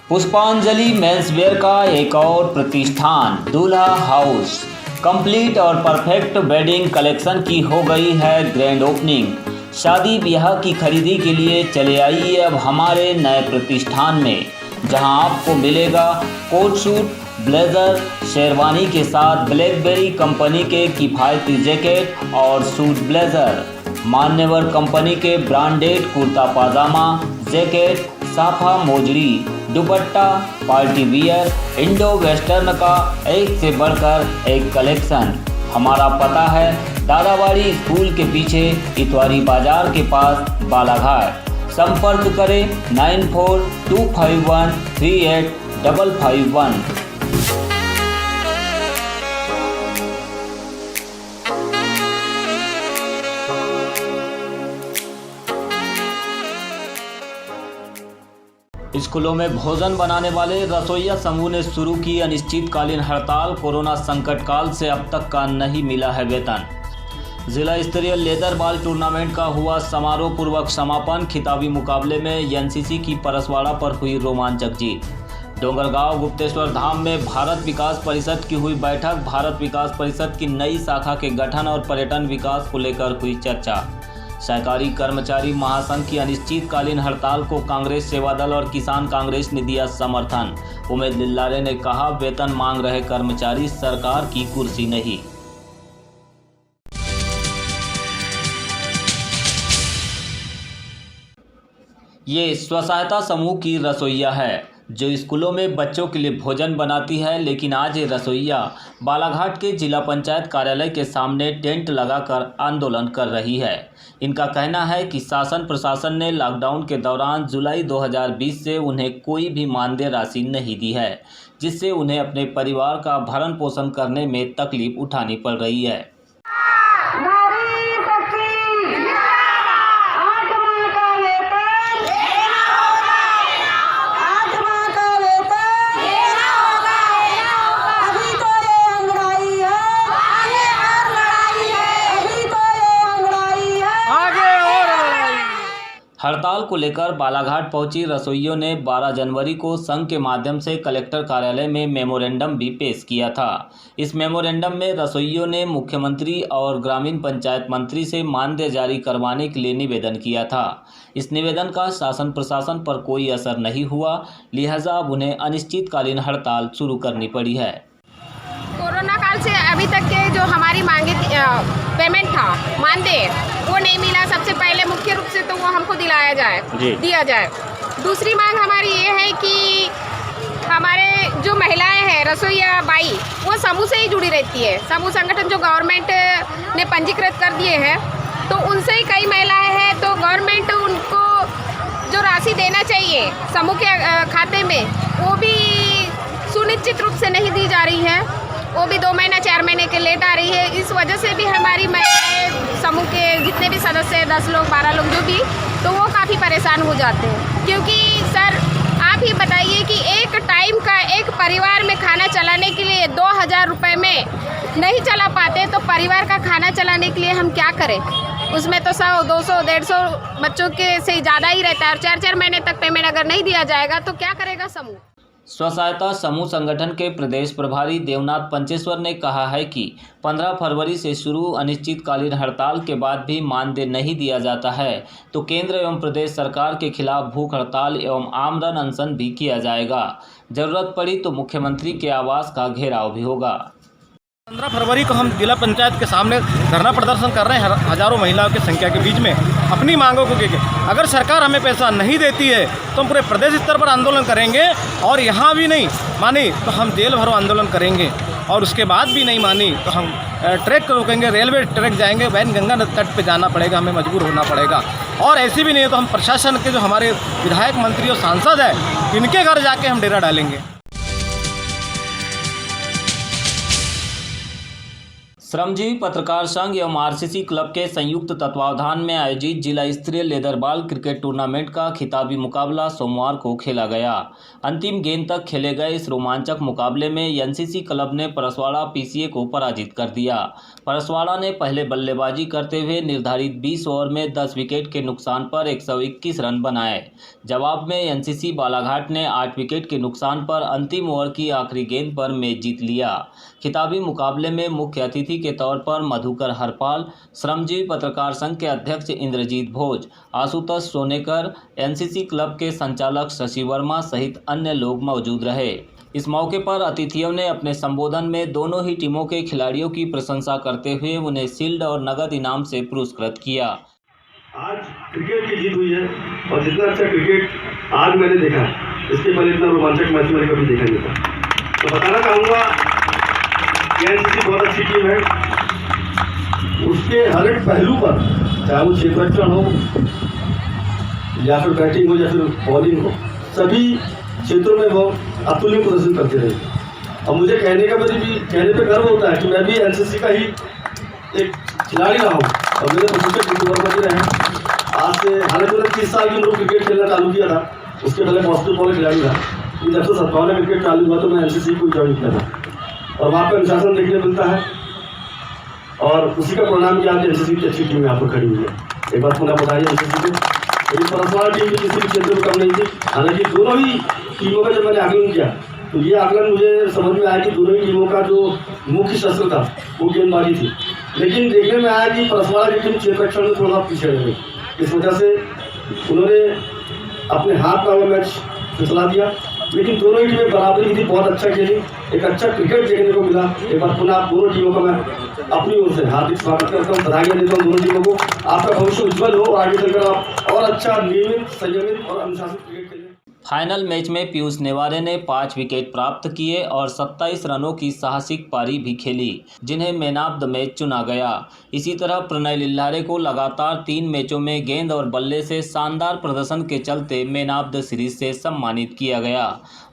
पुष्पांजलि मेंसवेयर का एक और प्रतिष्ठान दूल्हा हाउस कंप्लीट और परफेक्ट वेडिंग कलेक्शन की हो गई है ग्रैंड ओपनिंग। शादी ब्याह की खरीदी के लिए चले आइए अब हमारे नए प्रतिष्ठान में, जहां आपको मिलेगा कोट सूट, ब्लेजर, शेरवानी के साथ ब्लैकबेरी कंपनी के किफ़ायती जैकेट और सूट ब्लेजर, मान्यवर कंपनी के ब्रांडेड कुर्ता पाजामा, जैकेट, साफा मोजड़ी, dupatta, party wear, Indo western का एक से बढ़कर एक कलेक्शन। हमारा पता है दादाबाड़ी स्कूल के पीछे इतवारी बाजार के पास बालाघाट। संपर्क करें 9425138551। स्कूलों में भोजन बनाने वाले रसोइया समूह ने शुरू की अनिश्चितकालीन हड़ताल। कोरोना संकट काल से अब तक का नहीं मिला है वेतन। जिला स्तरीय लेदर बॉल टूर्नामेंट का हुआ समारोह पूर्वक समापन। खिताबी मुकाबले में एनसीसी की परसवाड़ा पर हुई रोमांचक जीत। डोंगरगांव गुप्तेश्वर धाम में भारत विकास परिषद की हुई बैठक। भारत विकास परिषद की नई शाखा के गठन और पर्यटन विकास को लेकर हुई चर्चा। सहकारी कर्मचारी महासंघ की अनिश्चितकालीन हड़ताल को कांग्रेस, सेवादल और किसान कांग्रेस ने दिया समर्थन। उमेद लिल्लारे ने कहा, वेतन मांग रहे कर्मचारी, सरकार की कुर्सी नहीं। ये स्वसहायता समूह की रसोइया है जो स्कूलों में बच्चों के लिए भोजन बनाती है, लेकिन आज ये रसोइया बालाघाट के जिला पंचायत कार्यालय के सामने टेंट लगाकर आंदोलन कर रही है। इनका कहना है कि शासन प्रशासन ने लॉकडाउन के दौरान जुलाई 2020 से उन्हें कोई भी मानदेय राशि नहीं दी है, जिससे उन्हें अपने परिवार का भरण पोषण करने में तकलीफ उठानी पड़ रही है। हड़ताल को लेकर बालाघाट पहुंची रसोइयों ने 12 जनवरी को संघ के माध्यम से कलेक्टर कार्यालय में मेमोरेंडम भी पेश किया था। इस मेमोरेंडम में रसोइयों ने मुख्यमंत्री और ग्रामीण पंचायत मंत्री से मानदेय जारी करवाने के लिए निवेदन किया था। इस निवेदन का शासन प्रशासन पर कोई असर नहीं हुआ, लिहाजा अब उन्हें अनिश्चितकालीन हड़ताल शुरू करनी पड़ी है। कोरोना काल से अभी तक के जो हमारी मांगे पेमेंट था, मानदेय, वो नहीं मिला। सबसे पहले मुख्य रूप से तो वो हमको दिया जाए। दूसरी मांग हमारी ये है कि हमारे जो महिलाएं हैं रसोइया बाई, वो समूह से ही जुड़ी रहती है। समूह संगठन जो गवर्नमेंट ने पंजीकृत कर दिए हैं, तो उनसे ही कई महिलाएं हैं, तो गवर्नमेंट उनको जो राशि देना चाहिए समूह के खाते में, वो भी सुनिश्चित रूप से नहीं दी जा रही है। वो भी 2 महीना 4 महीने के लेट आ रही है। इस वजह से भी हमारी महिलाएं समूह के जितने भी सदस्य 10 लोग 12 लोग जो भी, तो वो काफ़ी परेशान हो जाते हैं। क्योंकि सर आप ही बताइए कि एक टाइम का एक परिवार में खाना चलाने के लिए 2000 रुपये में नहीं चला पाते, तो परिवार का खाना चलाने के लिए हम क्या करें? उसमें तो 100, 200, 150 बच्चों के से ज़्यादा ही रहता है और 4-4 महीने तक पेमेंट अगर नहीं दिया जाएगा तो क्या करेगा समूह? स्वसहायता समूह संगठन के प्रदेश प्रभारी देवनाथ पंचेश्वर ने कहा है कि 15 फरवरी से शुरू अनिश्चितकालीन हड़ताल के बाद भी मानदेय नहीं दिया जाता है तो केंद्र एवं प्रदेश सरकार के खिलाफ भूख हड़ताल एवं आमरण अनशन भी किया जाएगा। जरूरत पड़ी तो मुख्यमंत्री के आवास का घेराव भी होगा। 15 फरवरी को हम जिला पंचायत के सामने धरना प्रदर्शन कर रहे हैं, हजारों महिलाओं की संख्या के बीच में अपनी मांगों को लेकर। अगर सरकार हमें पैसा नहीं देती है तो हम पूरे प्रदेश स्तर पर आंदोलन करेंगे, और यहाँ भी नहीं मानी तो हम जेल भरो आंदोलन करेंगे, और उसके बाद भी नहीं मानी तो हम ट्रैक रोकेंगे, रेलवे ट्रैक जाएंगे, वैनगंगा तट पर जाना पड़ेगा, हमें मजबूर होना पड़ेगा। और ऐसे भी नहीं है तो हम प्रशासन के जो हमारे विधायक, मंत्री और सांसद हैं, इनके घर जाके हम डेरा डालेंगे। श्रमजीवी पत्रकार संघ एवं आरसीसी क्लब के संयुक्त तत्वावधान में आयोजित जिला स्तरीय लेदरबॉल क्रिकेट टूर्नामेंट का खिताबी मुकाबला सोमवार को खेला गया। अंतिम गेंद तक खेले गए इस रोमांचक मुकाबले में एनसीसी क्लब ने परसवाड़ा पीसीए को पराजित कर दिया। परसवाड़ा ने पहले बल्लेबाजी करते हुए निर्धारित 20 ओवर में 10 विकेट के नुकसान पर 121 रन बनाए। जवाब में एनसीसी बालाघाट ने 8 विकेट के नुकसान पर अंतिम ओवर की आखिरी गेंद पर मैच जीत लिया। खिताबी मुकाबले में मुख्य अतिथि के तौर पर मधुकर हरपाल, श्रमजीवी पत्रकार संघ के अध्यक्ष इंद्रजीत भोज, आशुतोष सोनेकर, एनसीसी क्लब के संचालक शशि वर्मा सहित अन्य लोग मौजूद रहे। इस मौके पर अतिथियों ने अपने संबोधन में दोनों ही टीमों के खिलाड़ियों की प्रशंसा करते हुए उन्हें शील्ड और नगद इनाम से पुरस्कृत किया। आज क्रिकेट की जीत हुई है और जितना अच्छा क्रिकेट आज मैंने देखा, इसके पहले इतना रोमांचक मैच मैंने कभी देखा नहीं था। तो बताना चाहूँगा एनसीसी बहुत अच्छी टीम है। उसके हर एक पहलू पर, चाहे वो क्षेत्ररक्षण हो या फिर बैटिंग हो या फिर बॉलिंग हो, सभी क्षेत्रों में वो अतुल्य प्रदर्शन करते रहे। और मुझे कहने पे गर्व होता है कि मैं भी एनसीसी का ही एक खिलाड़ी रहा हूँ और मेरे प्रशिक्षक बिंदु वर्मा जी रहे। आज से हालांकि मैंने 30 साल की उम्र क्रिकेट खेलना चालू किया था, उसके पहले बास्केटबॉल खिलाड़ी था। जब से 57 में क्रिकेट चालू हुआ तो मैं एनसीसी को ज्वाइन किया था और वहाँ पर अनुशासन देखने मिलता है और उसी का परिणाम कि आज एनसीसी की अच्छी टीम यहाँ पर खड़ी हुई है। एक बार पुनः बताइए एनसीसी को। लेकिन परसवाड़ा टीम भी किसी भी क्षेत्र में कम नहीं थी। हालांकि दोनों ही टीमों का जब मैंने आकलन किया तो ये आकलन मुझे समझ में आया कि दोनों ही टीमों का जो मुख्य शस्त्र था वो गेंदबाजी थी। लेकिन देखने में आया कि परसवाड़ा की टीम क्षेत्ररक्षण में थोड़ा पीछे रह गई। इस वजह से उन्होंने अपने हाथ का वो मैच फिसला दिया। लेकिन दोनों ही टीमें बराबरी की थी, बहुत अच्छा खेली, एक अच्छा क्रिकेट देखने को मिला। एक बार पुनः आप दोनों टीमों का मैं अपनी ओर से हार्दिक स्वागत करता हूँ, बधाइयाँ देता हूँ दोनों टीमों को। आपका भविष्य उज्जवल हो और आगे चलकर आप और अच्छा नियमित, संयमित और अनुशासित क्रिकेट खेलें। फाइनल मैच में पीयूष नेवारे ने 5 विकेट प्राप्त किए और 27 रनों की साहसिक पारी भी खेली, जिन्हें मैन ऑफ द मैच चुना गया। इसी तरह प्रणय लिल्लारे को लगातार 3 मैचों में गेंद और बल्ले से शानदार प्रदर्शन के चलते मैन ऑफ द सीरीज से सम्मानित किया गया।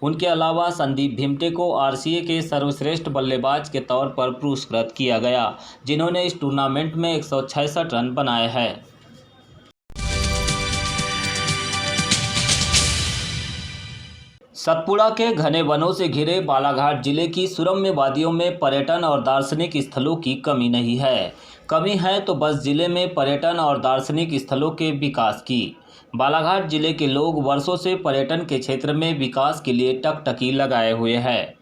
उनके अलावा संदीप भिमटे को आरसीए के सर्वश्रेष्ठ बल्लेबाज के तौर पर पुरस्कृत किया गया, जिन्होंने इस टूर्नामेंट में 166 रन बनाए हैं। सतपुड़ा के घने वनों से घिरे बालाघाट जिले की सुरम्य वादियों में पर्यटन और दार्शनिक स्थलों की कमी नहीं है। कमी है तो बस जिले में पर्यटन और दार्शनिक स्थलों के विकास की। बालाघाट जिले के लोग वर्षों से पर्यटन के क्षेत्र में विकास के लिए टकटकी लगाए हुए हैं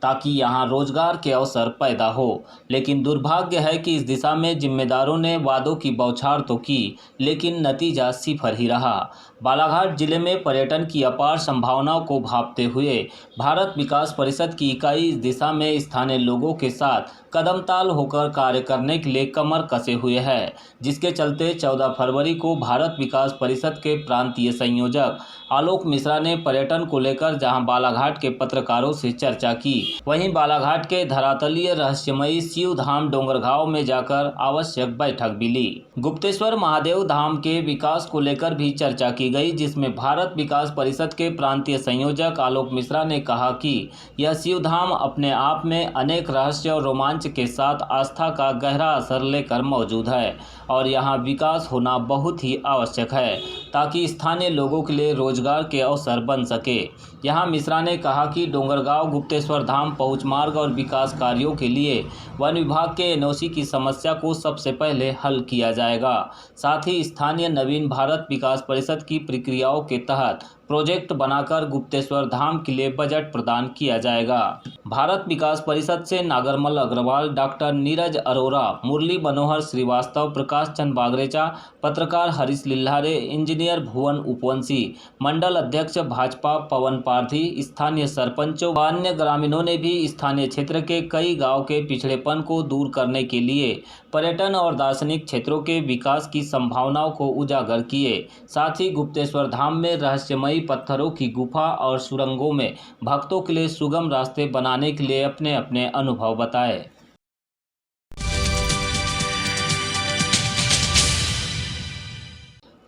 ताकि यहां रोजगार के अवसर पैदा हो, लेकिन दुर्भाग्य है कि इस दिशा में जिम्मेदारों ने वादों की बौछार तो की, लेकिन नतीजा सिफर ही रहा। बालाघाट जिले में पर्यटन की अपार संभावनाओं को भांपते हुए भारत विकास परिषद की इकाई इस दिशा में स्थानीय लोगों के साथ कदमताल होकर कार्य करने के लिए कमर कसे हुए है, जिसके चलते 14 फरवरी को भारत विकास परिषद के प्रांतीय संयोजक आलोक मिश्रा ने पर्यटन को लेकर जहां बालाघाट के पत्रकारों से चर्चा की, वहीं बालाघाट के धरातलीय रहस्यमयी शिव धाम डोंगरगांव में जाकर आवश्यक बैठक भी ली। गुप्तेश्वर महादेव धाम के विकास को लेकर भी चर्चा की गई, जिसमें भारत विकास परिषद के प्रांतीय संयोजक आलोक मिश्रा ने कहा कि यह शिव धाम अपने आप में अनेक रहस्य और रोमांच के साथ आस्था का गहरा असर लेकर मौजूद है और यहाँ विकास होना बहुत ही आवश्यक है ताकि स्थानीय लोगों के लिए रोजगार के अवसर बन सके। यहाँ मिश्रा ने कहा कि डोंगरगांव गुप्तेश्वर धाम पहुँच मार्ग और विकास कार्यों के लिए वन विभाग के एनओसी की समस्या को सबसे पहले हल किया जाएगा। साथ ही स्थानीय नवीन भारत विकास परिषद की प्रक्रियाओं के तहत प्रोजेक्ट बनाकर गुप्तेश्वर धाम के लिए बजट प्रदान किया जाएगा। भारत विकास परिषद से नागरमल अग्रवाल, डॉक्टर नीरज अरोरा, मुरली मनोहर श्रीवास्तव, प्रकाश चंद बागरेचा, पत्रकार हरीश लिल्लारे, इंजीनियर भुवन उपवंशी, मंडल अध्यक्ष भाजपा पवन पारधी, स्थानीय सरपंचों व अन्य ग्रामीणों ने भी स्थानीय क्षेत्र के कई गांव के पिछड़ेपन को दूर करने के लिए पर्यटन और दार्शनिक क्षेत्रों के विकास की संभावनाओं को उजागर किए। साथ ही गुप्तेश्वर धाम में रहस्यमयी पत्थरों की गुफा और सुरंगों में भक्तों के लिए सुगम रास्ते बनाने के लिए अपने अपने अनुभव बताए।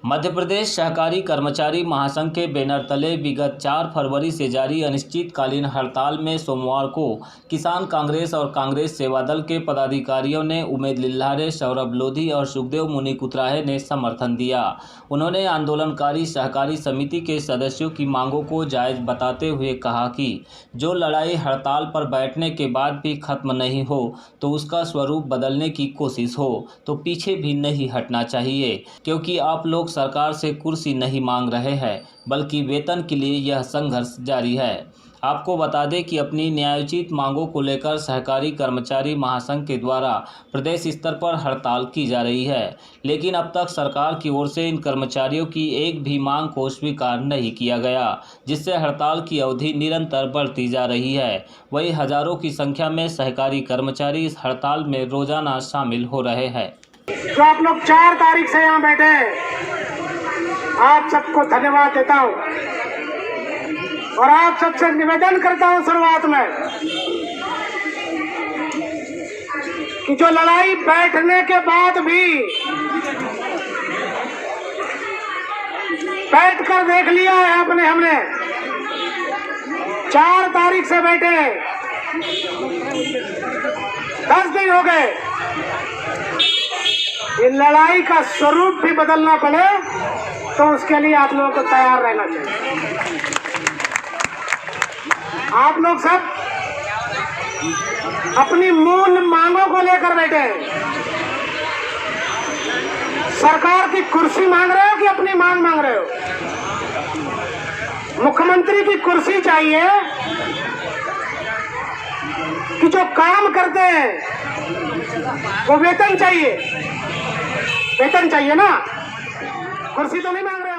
मध्य प्रदेश सहकारी कर्मचारी महासंघ के बैनर तले विगत 4 फरवरी से जारी अनिश्चितकालीन हड़ताल में सोमवार को किसान कांग्रेस और कांग्रेस सेवा दल के पदाधिकारियों ने उमेद लिल्हारे, सौरभ लोधी और सुखदेव मुनि कुतराहे ने समर्थन दिया। उन्होंने आंदोलनकारी सहकारी समिति के सदस्यों की मांगों को जायज़ बताते हुए कहा कि जो लड़ाई हड़ताल पर बैठने के बाद भी खत्म नहीं हो तो उसका स्वरूप बदलने की कोशिश हो तो पीछे भी नहीं हटना चाहिए, क्योंकि आप लोग सरकार से कुर्सी नहीं मांग रहे हैं बल्कि वेतन के लिए यह संघर्ष जारी है। आपको बता दें कि अपनी न्यायोचित मांगों को लेकर सहकारी कर्मचारी महासंघ के द्वारा प्रदेश स्तर पर हड़ताल की जा रही है, लेकिन अब तक सरकार की ओर से इन कर्मचारियों की एक भी मांग को स्वीकार नहीं किया गया, जिससे हड़ताल की अवधि निरंतर बढ़ती जा रही है। वहीं हजारों की संख्या में सहकारी कर्मचारी इस हड़ताल में रोजाना शामिल हो रहे हैं। जो आप लोग 4 तारीख से यहाँ बैठे हैं, आप सबको धन्यवाद देता हूँ और आप सबसे निवेदन करता हूँ शुरुआत में कि जो लड़ाई बैठने के बाद भी बैठ कर देख लिया है हमने 4 तारीख से बैठे 10 दिन हो गए, ये लड़ाई का स्वरूप भी बदलना पड़े तो उसके लिए आप लोगों को तैयार रहना चाहिए। आप लोग सब अपनी मूल मांगों को लेकर बैठे हैं। सरकार की कुर्सी मांग रहे हो कि अपनी मांग मांग रहे हो? मुख्यमंत्री की कुर्सी चाहिए कि जो काम करते हैं वो वेतन चाहिए, वेतन चाहिए ना, कुर्सी तो नहीं मांग रहे।